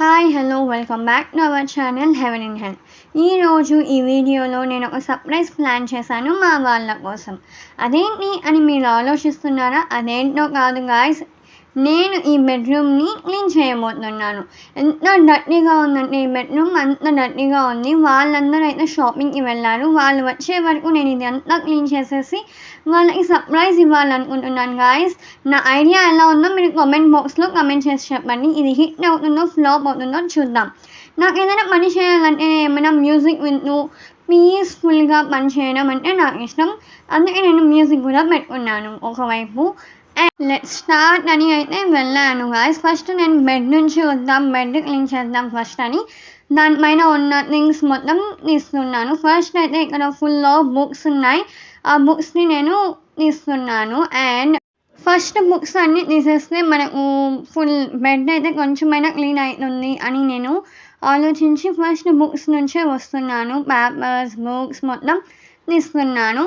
Hi hello welcome back to our channel haven in హెల్. ఈరోజు ఈ వీడియోలో నేను ఒక సర్ప్రైజ్ ప్లాన్ చేశాను మా వాళ్ళ కోసం. అదేంటి అని మీరు ఆలోచిస్తున్నారా? అదేంటో కాదు గాయ్స్, నేను ఈ బెడ్రూమ్ని క్లీన్ చేయబోతున్నాను. ఎంత డర్టీగా ఉందంటే ఈ బెడ్రూమ్ అంత డర్టీగా ఉంది. వాళ్ళందరూ అయితే షాపింగ్కి వెళ్ళారు. వాళ్ళు వచ్చే వరకు నేను ఇది అంతా క్లీన్ చేసేసి వాళ్ళకి సర్ప్రైజ్ ఇవ్వాలనుకుంటున్నాను గాయ్స్. నా ఐడియా ఎలా ఉందో మీరు కామెంట్ బాక్స్లో కామెంట్ చేసి చెప్పండి. ఇది హిట్ అవుతుందో ఫ్లాప్ అవుతుందో చూద్దాం. నాకు ఏదైనా పని చేయాలంటే ఏమైనా మ్యూజిక్ వింటూ పీస్ఫుల్గా పని చేయడం అంటే నాకు ఇష్టం. అందుకే నేను మ్యూజిక్ కూడా పెట్టుకున్నాను ఒకవైపు. అండ్ లెట్స్ స్టార్ట్ అని అయితే వెళ్ళాను గాయ్స్. ఫస్ట్ నేను బెడ్ నుంచి వద్దాం, బెడ్ క్లీన్ చేద్దాం ఫస్ట్ అని దానిపైన ఉన్న థింగ్స్ మొత్తం తీస్తున్నాను. ఫస్ట్ అయితే ఇక్కడ ఫుల్ ఆఫ్ బుక్స్ ఉన్నాయి. ఆ బుక్స్ని నేను తీస్తున్నాను. అండ్ ఫస్ట్ బుక్స్ అన్నీ తీసేస్తే మనకు ఫుల్ బెడ్ అయితే కొంచెమైనా క్లీన్ అవుతుంది అని నేను ఆలోచించి ఫస్ట్ బుక్స్ నుంచే వస్తున్నాను. పేపర్స్, బుక్స్ మొత్తం తీస్తున్నాను.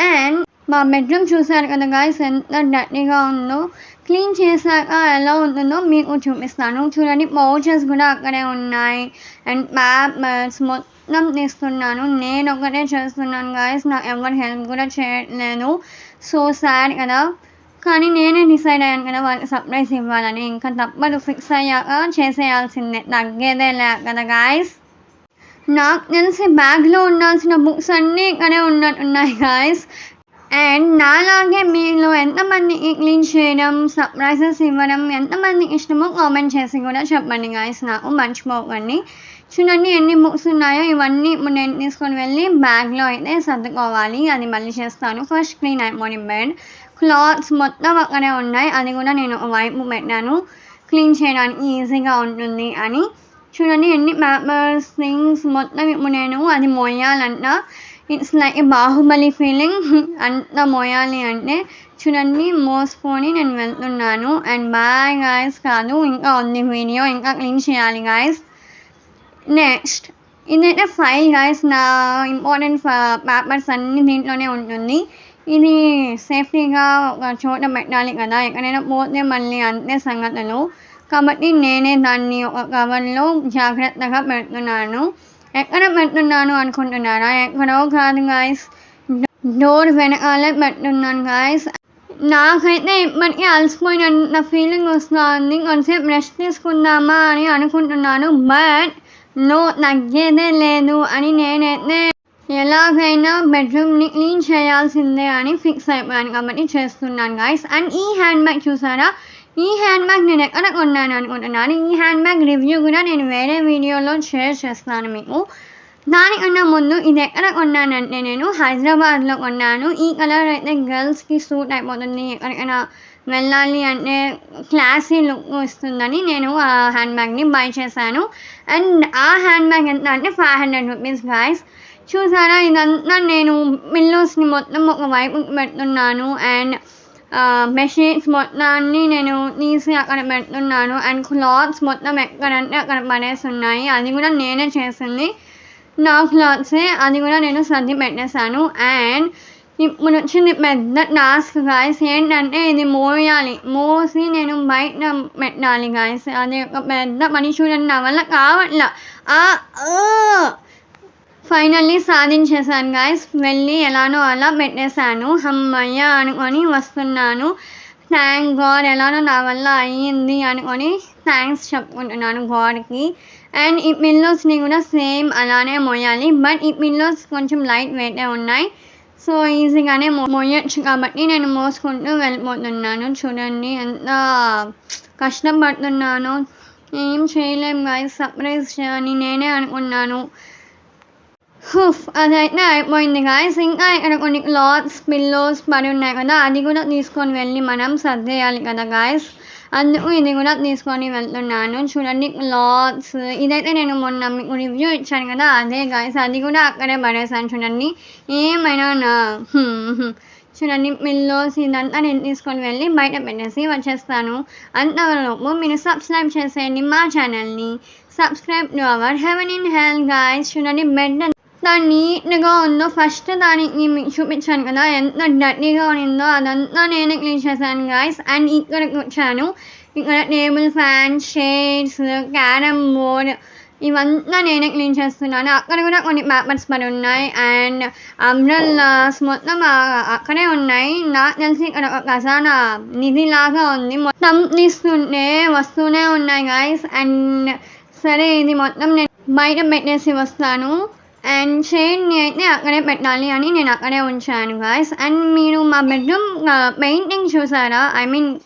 అండ్ మా బెడ్రూమ్ చూసారు కదా గాయ్స్, ఎంత డర్టీగా ఉందో. క్లీన్ చేశాక ఎలా ఉంటుందో మీకు చూపిస్తాను. చూడండి, పౌచెస్ కూడా అక్కడే ఉన్నాయి. అండ్ పేపర్స్ మొత్తం తీస్తున్నాను. నేను ఒకటే చేస్తున్నాను గాయ్స్, నాకు ఎవరు హెల్ప్ కూడా చేయట్లేదు. సో సాడ్ కదా, కానీ నేనే డిసైడ్ అయ్యాను కదా వాళ్ళకి సర్ప్రైజ్ ఇవ్వాలని. ఇంకా తప్పదు, ఫిక్స్ అయ్యాక చేసేయాల్సిందే, తగ్గేదే లే కదా గాయ్స్. నాకు తెలిసి బ్యాగ్లో ఉండాల్సిన బుక్స్ అన్నీ ఇక్కడే ఉన్నట్టున్నాయి గాయ్స్. అండ్ నాలాగే మీలో ఎంతమందికి క్లీన్ చేయడం, సర్ప్రైజెస్ ఇవ్వడం ఎంతమందికి ఇష్టమో కామెంట్ చేసి కూడా చెప్పండి గాయ్స్, నాకు మర్చిపోకండి. చూడండి ఎన్ని బుక్స్ ఉన్నాయో. ఇవన్నీ ఇప్పుడు నేను తీసుకొని వెళ్ళి బ్యాగ్లో అయితే సర్దుకోవాలి. అది మళ్ళీ చేస్తాను. ఫస్ట్ క్లీన్ అయిపోయి బెడ్. క్లాత్స్ మొత్తం అక్కడే ఉన్నాయి. అది కూడా నేను వైపు పెట్టాను క్లీన్ చేయడానికి ఈజీగా ఉంటుంది అని. చూడండి ఎన్ని పేపర్స్, థింగ్స్ మొత్తం ఇప్పుడు నేను అది మోయాలంట. It's like a Baahubali feeling, అంత మోయాలి అంటే. చూడండి మోసుకొని నేను వెళ్తున్నాను. అండ్ బాయ్ గాయ్స్, కాదు ఇంకా ఉంది వీడియో, ఇంకా క్లీన్ చేయాలి గాయ్స్. నెక్స్ట్ ఇదైతే ఫైల్ గాయ్స్, నా ఇంపార్టెంట్ పేపర్స్ అన్నీ దీంట్లోనే ఉంటుంది. ఇది సేఫ్టీగా ఒక చోట పెట్టాలి కదా, ఎక్కడైనా పోతే మళ్ళీ అంతే సంగతులు. కాబట్టి నేనే దాన్ని ఒక కవర్లో జాగ్రత్తగా పెడుతున్నాను. ఎక్కడ పెడుతున్నాను అనుకుంటున్నారా? ఎక్కడో కాదు గాయ్స్, డోర్ వెనకాలే పెడుతున్నాను గాయ్స్. నాకైతే ఇప్పటికీ అలసిపోయినంత ఫీలింగ్ వస్తుంది. కొంచెంసేపు రెస్ట్ తీసుకుందామా అని అనుకుంటున్నాను. బట్ నో, తగ్గేదే లేదు అని నేనైతే ఎలాగైనా బెడ్రూమ్ని క్లీన్ చేయాల్సిందే అని ఫిక్స్ అయిపోయాను. కాబట్టి చేస్తున్నాను గాయ్స్. అండ్ ఈ హ్యాండ్ బ్యాగ్ చూసారా? ఈ హ్యాండ్ బ్యాగ్ నేను ఎక్కడ కొన్నాను అనుకుంటున్నాను. ఈ హ్యాండ్ బ్యాగ్ రివ్యూ కూడా నేను వేరే వీడియోలో షేర్ చేస్తాను మీకు. దానికన్నా ముందు ఇది ఎక్కడ కొన్నానంటే నేను హైదరాబాద్లో కొన్నాను. ఈ కలర్ అయితే గర్ల్స్కి సూట్ అయిపోతుంది, ఎక్కడికైనా వెళ్ళాలి అంటే క్లాసీ లుక్ ఇస్తుందని నేను ఆ హ్యాండ్ బ్యాగ్ని బై చేశాను. అండ్ ఆ హ్యాండ్ బ్యాగ్ ఎంత అంటే 500 రూపీస్ గాయ్స్. చూసారా, ఇదంతా నేను పిల్లోస్ని మొత్తం ఒక వైపు పెడుతున్నాను. అండ్ బెడ్షీట్స్ మొత్తాన్ని నేను తీసి అక్కడ పెడుతున్నాను. అండ్ క్లాత్స్ మొత్తం ఎక్కడంటే అక్కడ పడేసి ఉన్నాయి. అది కూడా నేనే చేసింది, నా క్లాత్సే. అది కూడా నేను సర్ది పెట్టేశాను. అండ్ ఇప్పుడు వచ్చింది పెద్ద టాస్క్ గాయ్స్. ఏంటంటే ఇది మోయాలి, మోసి నేను బయట పెట్టాలి గాయ్స్. అది ఒక పెద్ద పని. చూడండి, నా వల్ల కావట్లా. ఫైనల్లీ సాధించేశాను గాయ్స్. వెళ్ళి ఎలానో అలా పెట్టేశాను. అమ్మయ్య అనుకొని వస్తున్నాను. థ్యాంక్ గాడ్, ఎలానో నా వల్ల అయ్యింది అనుకొని థ్యాంక్స్ చెప్పుకుంటున్నాను గాడ్కి. అండ్ ఈ పిల్లోస్ని కూడా సేమ్ అలానే మోయాలి. బట్ ఈ పిల్లోస్ కొంచెం లైట్ వెయిటే ఉన్నాయి. సో ఈజీగానే మోయొచ్చు కాబట్టి నేను మోసుకుంటూ వెళ్ళిపోతున్నాను. చూడండి ఎంత కష్టపడుతున్నానో. ఏం చేయలేం గాయ్స్, సర్ప్రైజ్ అని నేనే అనుకున్నాను. అదైతే అయిపోయింది గాయ్స్. ఇంకా ఇక్కడ కొన్ని క్లాత్స్, పిల్లోస్ పడి ఉన్నాయి కదా, అది కూడా తీసుకొని వెళ్ళి మనం సర్దేయాలి కదా గాయ్స్. అందుకు ఇది కూడా తీసుకొని వెళ్తున్నాను. చూడండి క్లాత్స్, ఇదైతే నేను మొన్న మీకు రివ్యూ ఇచ్చాను కదా, అదే గాయ్స్. అది కూడా అక్కడే పడేసాను. చూడండి ఏమైనా చూడండి పిల్లోస్, ఇదంతా నేను తీసుకొని వెళ్ళి బయట పెట్టేసి వచ్చేస్తాను. అంతవరకు మీరు సబ్స్క్రైబ్ చేసేయండి మా ఛానల్ని. Subscribe to our haven in hell guys. చూడండి బెడ్ ఎంత నీట్గా ఉందో. ఫస్ట్ దానికి మీకు చూపించాను కదా ఎంత డర్టీగా ఉందో, అదంతా నేనే క్లీన్ చేశాను గాయ్స్. అండ్ ఇక్కడికి వచ్చాను. ఇక్కడ table fan, chairs, carrom board ఇవంతా నేనే క్లీన్ చేస్తున్నాను. అక్కడ కూడా కొన్ని పేపర్స్ పడి ఉన్నాయి అండ్ అంబ్రెల్లాస్ మొత్తం అక్కడే ఉన్నాయి. నాకు తెలిసి ఇక్కడ ఒక ఖజానా నిధిలాగా ఉంది. మొత్తం తీస్తుంటే వస్తూనే ఉన్నాయి గైస్. అండ్ సరే ఇది మొత్తం నేను బయట పెట్టేసి వస్తాను. అండ్ చైర్ని అయితే అక్కడే పెట్టాలి అని నేను అక్కడే ఉంచాను గైస్. అండ్ మీరు మా బెడ్రూమ్ పెయింటింగ్ చూసారా?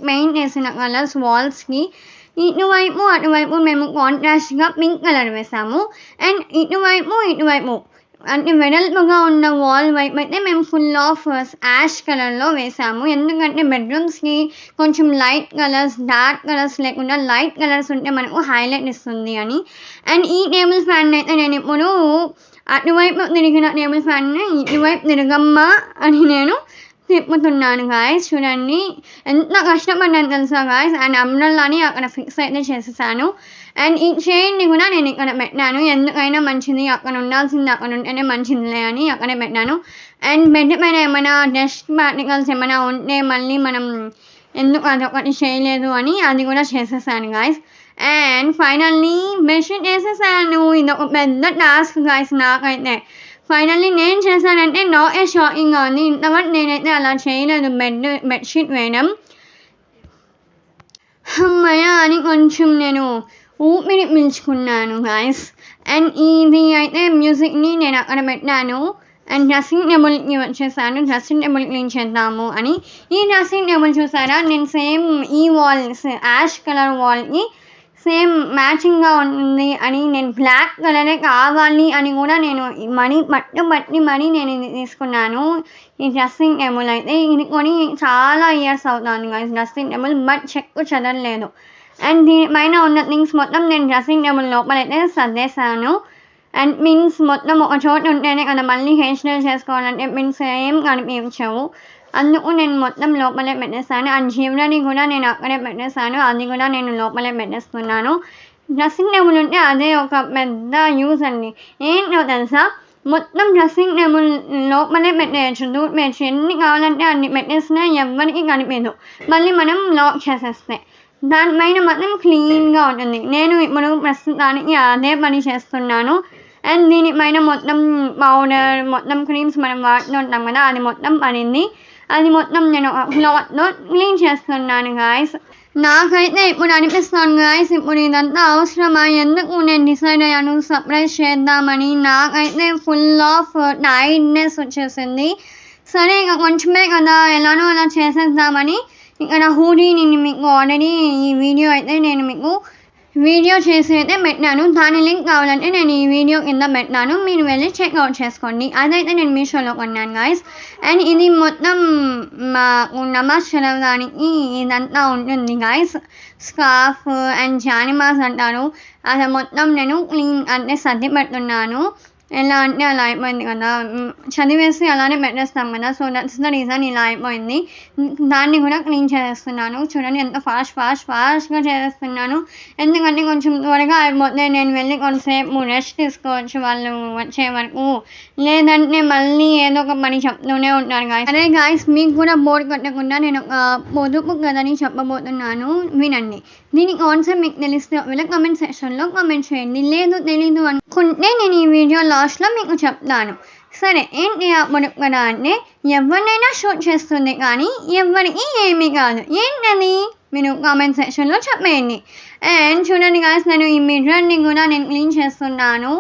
పెయింట్ వేసిన కలర్స్ వాల్స్కి ఇటువైపు అటువైపు మేము కాంట్రాస్ట్గా పింక్ కలర్ వేసాము. అండ్ ఇటువైపు అంటే వెడల్పుగా ఉన్న వాల్ వైపు అయితే మేము ఫుల్ ఆఫ్ యాష్ కలర్లో వేసాము. ఎందుకంటే బెడ్రూమ్స్కి కొంచెం లైట్ కలర్స్, డార్క్ కలర్స్ లేకుండా లైట్ కలర్స్ ఉంటే మనకు హైలైట్ ఇస్తుంది అని. అండ్ ఈ టేబుల్ ఫ్యాన్ అయితే నేను ఇప్పుడు అటువైపు తిరిగిన టేబుల్ ఫ్యాన్ని ఇటువైపు తిరగమ్మా అని నేను తిప్పుతున్నాను గాయస్. చూడండి ఎంత కష్టపడ్డాను తెలుసా గాయస్. అండ్ అంబ్రెల్లాని అక్కడ ఫిక్స్ అయితే చేసేసాను. అండ్ ఈ చైర్ని కూడా నేను ఇక్కడ పెట్టాను. ఎందుకైనా మంచిది, అక్కడ ఉండాల్సింది అక్కడ ఉంటేనే మంచిదిలే అని అక్కడే పెట్టాను. అండ్ బెడ్ పైన ఏమైనా డస్ట్ పార్టికల్స్ ఏమైనా ఉంటే మళ్ళీ మనం ఎందుకు అదొకటి చేయలేదు అని అది కూడా చేసేసాను గాయస్. అండ్ ఫైనల్లీ బెడ్షీట్ వేసేసాను. ఇది ఒక పెద్ద టాస్క్ గాయస్ నాకైతే. ఫైనల్లీ నేను చేశానంటే నాకే షాకింగ్గా ఉంది. ఇంతవరకు నేనైతే అలా చేయలేదు బెడ్షీట్ వేయడం. అమ్మయ్య అని కొంచెం నేను ఊపిరి పీల్చుకున్నాను గాయస్. అండ్ ఇది అయితే మ్యూజిక్ని నేను అక్కడ పెట్టాను. అండ్ డ్రెస్సింగ్ టేబుల్కి వచ్చేసాను. డ్రెస్సింగ్ టేబుల్ క్లీన్ చేద్దాము అని. ఈ డ్రెస్సింగ్ టేబుల్ చూసారా? నేను సేమ్ ఈ వాల్స్ యాష్ కలర్ వాల్కి సేమ్ మ్యాచింగ్గా ఉంటుంది అని నేను బ్లాక్ కలరే కావాలి అని కూడా నేను మనీ పట్టి మరీ నేను ఇది తీసుకున్నాను. ఈ డ్రెస్సింగ్ టేబుల్ అయితే ఇది కొని చాలా ఇయర్స్ అవుతుంది గాయస్ డ్రెస్సింగ్ టేబుల్. బట్ చెక్కు చెదరలేదు. అండ్ దీనిపైన ఉన్న థింగ్స్ మొత్తం నేను డ్రెస్సింగ్ టేబుల్ లోపలైతే సర్దేశాను. అండ్ పిన్స్ మొత్తం ఒక చోట ఉంటేనే కదా మళ్ళీ హెయిర్ స్టైల్ చేసుకోవాలంటే పిన్స్ ఏం కనిపించవు. అందుకు నేను మొత్తం లోపలే పెట్టేస్తాను. అండ్ జ్యువెలరీ కూడా నేను అక్కడే పెట్టేస్తాను. అది కూడా నేను లోపలే పెట్టేస్తున్నాను. డ్రెస్సింగ్ టేబుల్ ఉంటే అదే ఒక పెద్ద యూజ్ అండి. ఏంటో తెలుసా? మొత్తం డ్రెస్సింగ్ టేబుల్ లోపలే పెట్టేయచ్చు. టూత్ పేస్ట్ ఎన్ని కావాలంటే అన్ని పెట్టేసినా ఎవరికి కనిపించదు. మళ్ళీ మనం లాక్ చేసేస్తే దానిపైన మాత్రం క్లీన్గా ఉంటుంది. నేను ఇప్పుడు ప్రస్తుతానికి అదే పని చేస్తున్నాను. అండ్ దీనిపైన మొత్తం పౌడర్, మొత్తం క్రీమ్స్ మనం వాడుతుంటాం కదా, అది మొత్తం పడింది. అది మొత్తం నేను క్లాత్లో క్లీన్ చేస్తున్నాను గాయస్. నాకైతే ఇప్పుడు అనిపిస్తాను గాయస్, ఇప్పుడు ఇదంతా అవసరమా? ఎందుకు నేను డిసైడ్ అయ్యాను సర్ప్రైజ్ చేద్దామని. నాకైతే ఫుల్ ఆఫ్ టైర్డ్నెస్ వచ్చేసింది. సరే ఇక కొంచెమే కదా, ఎలానో అలా చేసేద్దామని ఇక్కడ హూడీని మీకు ఆల్రెడీ ఈ వీడియో అయితే నేను మీకు వీడియో చేసి అయితే పెట్టాను. దాని లింక్ కావాలంటే నేను ఈ వీడియో కింద పెట్టాను. మీరు వెళ్ళి చెక్అవుట్ చేసుకోండి. అదైతే నేను మీషోలో కొన్నాను గాయస్. అండ్ ఇది మొత్తం మాకు నమాజ్ చదవడానికి ఇదంతా ఉంటుంది గాయస్. స్కార్ఫ్ అండ్ జానిమాస్ అంటారు. అది మొత్తం నేను క్లీన్ అంటే సర్ది పెడుతున్నాను. ఎలా అంటే అలా అయిపోయింది కదా, చదివేసి అలానే పెట్టేస్తాం కదా. సో దట్స్ ద రీజన్ ఇలా అయిపోయింది. దాన్ని కూడా క్లీన్ చేసేస్తున్నాను. చూడండి ఎంత ఫాస్ట్గా చేసేస్తున్నాను. ఎందుకంటే కొంచెం త్వరగా అయిపోతే నేను వెళ్ళి కొంతసేపు రెస్ట్ తీసుకోవచ్చు వాళ్ళు వచ్చే వరకు. లేదంటే మళ్ళీ ఏదో ఒక పని చెప్తూనే ఉంటారు గాయస్. అదే గాయస్, మీకు కూడా బోర్ కొట్టకుండా నేను ఒక పొదుపు కథని చెప్పబోతున్నాను, వినండి. దీని కాన్సెప్ట్ మీకు తెలిస్తే ఒకవేళ కామెంట్ సెక్షన్లో కామెంట్ చేయండి. లేదు తెలీదు అనుకుంటే నేను ఈ వీడియో లాస్ట్లో మీకు చెప్తాను. సరే, ఏంటి ఆ పొదుపు కథ అంటే ఎవరినైనా షూట్ చేస్తుంది కానీ ఎవరికి ఏమీ కాదు. ఏంటది మీరు కామెంట్ సెక్షన్లో చెప్పేయండి. అండ్ చూడండి గాయస్, నేను ఈ మిర్రర్ని కూడా నేను క్లీన్ చేస్తున్నాను.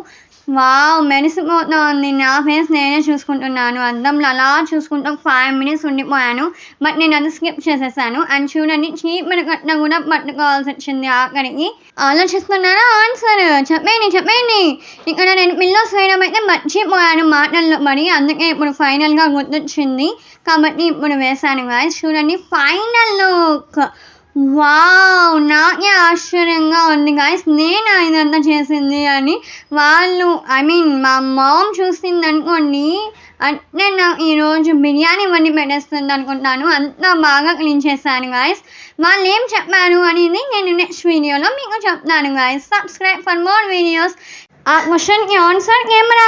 వావ్, మెరిసిపోతుంది. నా ఫేస్ నేనే చూసుకుంటున్నాను అద్దంలో. అలా చూసుకుంటూ 5 minutes ఉండిపోయాను. బట్ నేను అది స్కిప్ చేసేసాను. అండ్ చూడండి, చీపురు కట్ట కూడా పట్టుకోవాల్సి వచ్చింది ఆఖరికి. ఆలోచిస్తున్నారా? ఆన్సర్ చెప్పేయండి. ఇక్కడ నేను పిల్లోస్ వేయడం అయితే మర్చిపోయాను మాటల్లో పడి. అందుకే ఇప్పుడు ఫైనల్గా గుర్తొచ్చింది కాబట్టి ఇప్పుడు వేశాను గాయస్. చూడండి ఫైనల్ లుక్. వావ్, నాకే ఆశ్చర్యంగా ఉంది గాయస్, నేను ఇదంతా చేసింది అని. వాళ్ళు మా మామ్ చూసింది అనుకోండి, అంటే నాకు ఈరోజు బిర్యానీ వండి పెట్టేస్తుంది అనుకుంటాను. అంత బాగా క్లీన్ చేశాను గాయస్. వాళ్ళు ఏం చెప్పారు అనేది నేను నెక్స్ట్ వీడియోలో మీకు చెప్తాను guys. Subscribe for more videos. ఆ క్వశ్చన్కి ఆన్సర్ కెమెరా.